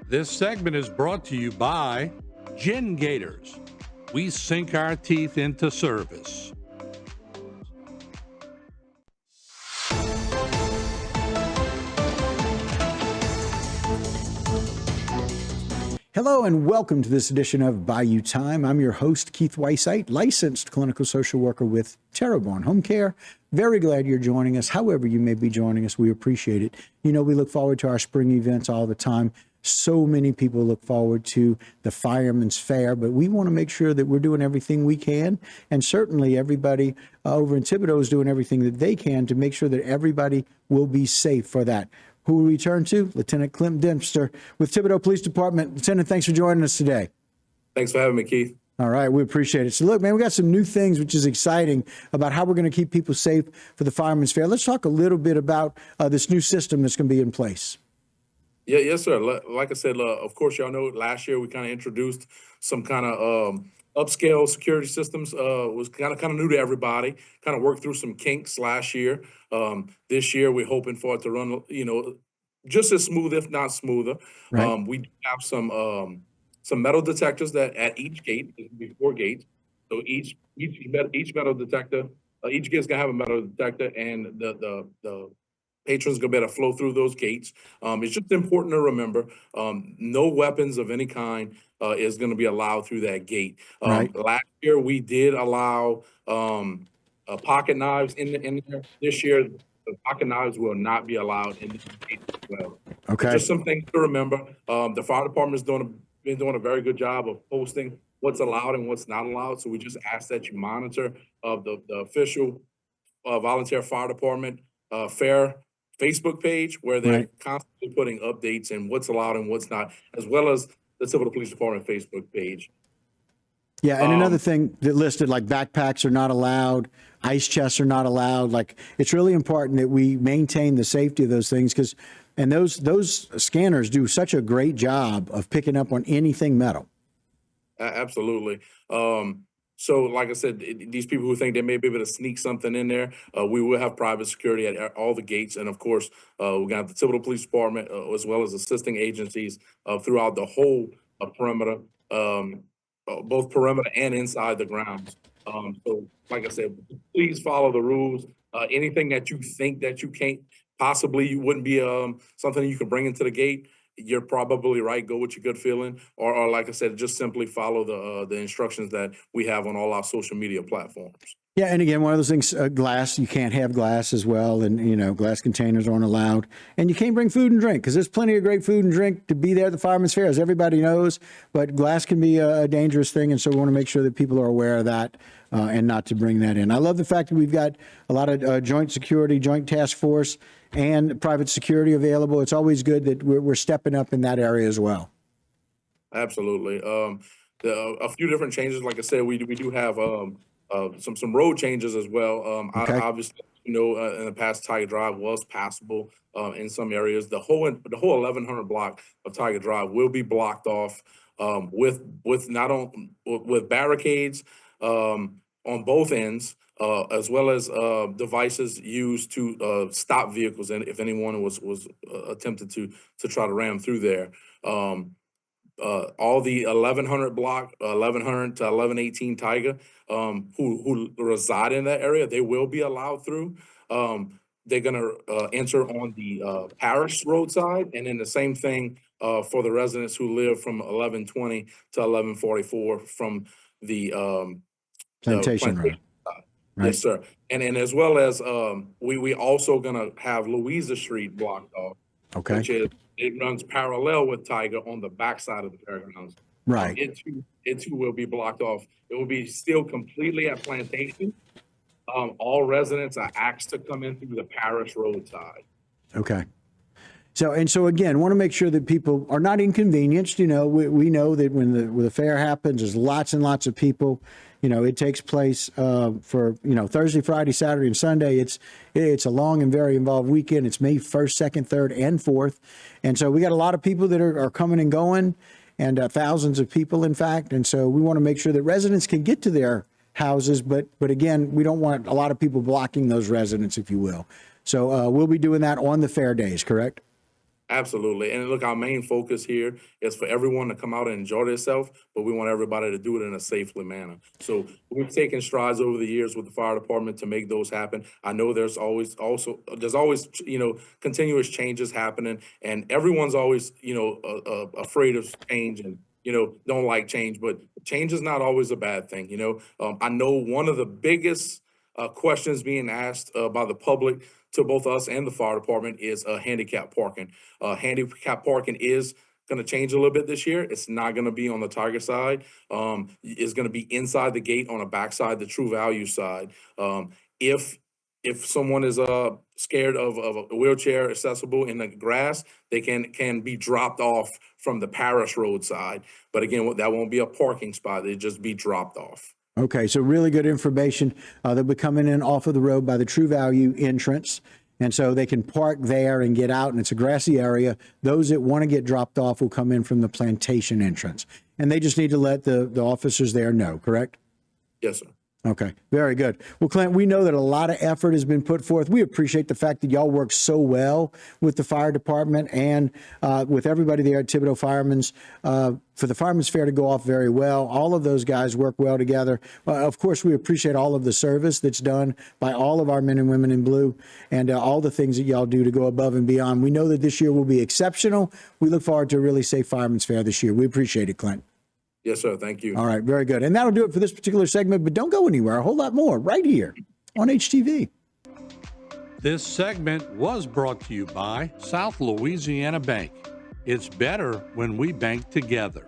This segment is brought to you by Gin Gators. We sink our teeth into service. Hello and welcome to this edition of Bayou Time. I'm your host, Keith Weissite, licensed clinical social worker with Terrebonne Home Care. Very glad you're joining us. However you may be joining us, we appreciate it. You know, we look forward to our spring events all the time. So many people look forward to the Firemans Fair, but we want to make sure that we're doing everything we can. And certainly everybody over in Thibodaux is doing everything that they can to make sure that everybody will be safe for that. Who will we turn to? Lieutenant Clint Dempster with Thibodaux Police Department. Lieutenant, thanks for joining us today. Thanks for having me, Keith. All right, we appreciate it. So look, man, we got some new things, which is exciting about how we're going to keep people safe for the Fireman's Fair. Let's talk a little bit about this new system that's going to be in place. Yeah, yes, sir. Like I said, of course, y'all know last year we kind of introduced some kind of upscale security systems. Was kind of new to everybody. Kind of worked through some kinks last year. This year we're hoping for it to run, just as smooth, if not smoother. Right. We do have some metal detectors that at each gate, there's gonna be 4 gates. So each metal detector, each gate's gonna have a metal detector, and the patrons gonna be able to flow through those gates. It's just important to remember, no weapons of any kind is gonna be allowed through that gate. Right. Last year we did allow pocket knives in there. This year, the pocket knives will not be allowed in the gate as well. Okay. Just some things to remember. The fire department's been doing a very good job of posting what's allowed and what's not allowed. So we just ask that you monitor the official volunteer fire department fair Facebook page, where they're constantly putting updates and what's allowed and what's not, as well as the Thibodaux Police Department Facebook page. Yeah, and another thing that listed, like backpacks are not allowed, ice chests are not allowed. Like, it's really important that we maintain the safety of those things, because those scanners do such a great job of picking up on anything metal. Absolutely. So like I said, these people who think they may be able to sneak something in there, we will have private security at all the gates. And of course, we got the Thibodaux Police Department, as well as assisting agencies throughout the whole perimeter, both perimeter and inside the grounds. So like I said, please follow the rules. Anything that you think that you can't possibly, you wouldn't be something you can bring into the gate, you're probably right. Go with your good feeling, or like I said, just simply follow the instructions that we have on all our social media platforms. Yeah, and again, one of those things, glass, you can't have glass as well, and glass containers aren't allowed, and you can't bring food and drink, because there's plenty of great food and drink to be there at the Fireman's Fair, as everybody knows, but glass can be a dangerous thing, and so we want to make sure that people are aware of that and not to bring that in. I love the fact that we've got a lot of joint security, joint task force, and private security available. It's always good that we're stepping up in that area as well. Absolutely. A few different changes. Like I said, we do have some road changes as well. Okay. Obviously, in the past, Tiger Drive was passable in some areas. The whole 1100 block of Tiger Drive will be blocked off with barricades on both ends, as well as devices used to stop vehicles, and if anyone was attempted to try to ram through there. All the 1100 block, 1100 to 1118 Tiger, who reside in that area, they will be allowed through. They're gonna enter on the parish roadside, and then the same thing for the residents who live from 1120 to 1144 from the Plantation Road. Right. Yes, sir. And as well as we also gonna have Louisa Street blocked off. Okay. Which is, it runs parallel with Tiger on the backside of the fairgrounds. Right. It too will be blocked off. It will be still completely at Plantation. All residents are asked to come in through the parish roadside. Okay. So again, want to make sure that people are not inconvenienced. We know that when the fair happens, there's lots and lots of people. It takes place for Thursday, Friday, Saturday, and Sunday. It's a long and very involved weekend. It's May 1st, 2nd, 3rd, and 4th, and so we got a lot of people that are coming and going, and thousands of people, in fact. And so we want to make sure that residents can get to their houses, but again, we don't want a lot of people blocking those residents, if you will. So we'll be doing that on the fair days, correct? Absolutely. And look, our main focus here is for everyone to come out and enjoy themselves, but we want everybody to do it in a safely manner. So we've taken strides over the years with the fire department to make those happen. I know there's always continuous changes happening, and everyone's always afraid of change and don't like change, but change is not always a bad thing. I know one of the biggest questions being asked by the public to both us and the fire department is handicap parking. Handicap parking is going to change a little bit this year. It's not going to be on the Tiger side. It's going to be inside the gate on the backside, the True Value side. If someone is scared of a wheelchair accessible in the grass, they can be dropped off from the Parish Road side. But again, that won't be a parking spot. It'll just be dropped off. Okay, so really good information. They'll be coming in off of the road by the True Value entrance. And so they can park there and get out, and it's a grassy area. Those that want to get dropped off will come in from the plantation entrance. And they just need to let the officers there know, correct? Yes, sir. Okay, very good. Well, Clint, we know that a lot of effort has been put forth. We appreciate the fact that y'all work so well with the fire department and with everybody there at Thibodeau Firemans for the Fireman's Fair to go off very well. All of those guys work well together. Of course, we appreciate all of the service that's done by all of our men and women in blue and all the things that y'all do to go above and beyond. We know that this year will be exceptional. We look forward to a really safe Fireman's Fair this year. We appreciate it, Clint. Yes, sir. Thank you. All right. Very good. And that'll do it for this particular segment, but don't go anywhere. A whole lot more right here on HTV. This segment was brought to you by South Louisiana Bank. It's better when we bank together.